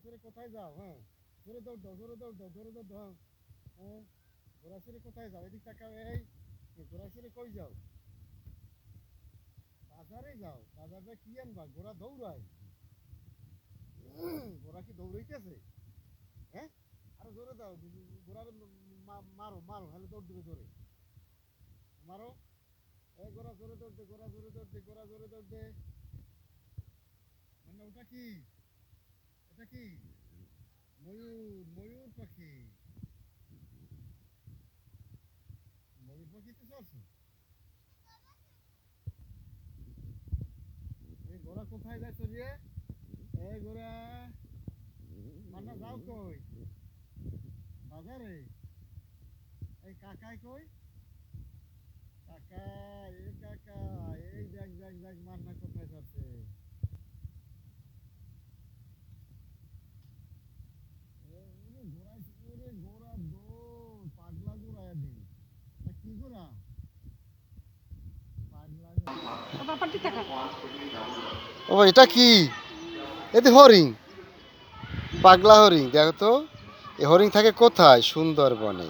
ছেড়ে কোথায় যাও? হ্যাঁ, জোরে দৌড় দাও, জোরে দৌড় দাও, জোরে দৌড় দাও। হ্যাঁ, ঘোড়া ছেড়ে কোথায় যাও? এদিক তাকাও। এই ঘোড়া ছেড়ে কই যাও? বাজারে যাও। বাজারে কি আনবা? ঘোড়া দৌড়ায়। ঘোড়া কি দৌড়াইতেছে? হ্যাঁ, আরো জোরে দাও। ঘোড়ার মারো মারো, হলে দৌড় দিবে জোরে। মারো। এই ঘোড়া জোরে দৌড় দে, ঘোড়া জোরে দৌড় দে, ঘোড়া জোরে দৌড় দে। মানে ওটা কি? এটা কি? ময়ূর, ময়ূর পাখি। ময়ূর পাখিতে চলছো? এই ঘোড়া কোথায় যাচ্ছ রে? এই ঘোড়া মান্না যাও কই? বাজারে। এই কাকাই কই? কাকা, এই কাকা, এই দেখ দেখ দেখ মান্না কোথায় যাচ্ছে? ঘোড়ায় ওরে ঘোড়া দৌড়, পাগলা ঘোড়া এদি। কি ঘোড়া? পাগলা ঘোড়া। ও এটা কি? এতে হরিণ, পাগলা হরিণ। দেখো তো, এই হরিণ থাকে কোথায়? সুন্দরবনে।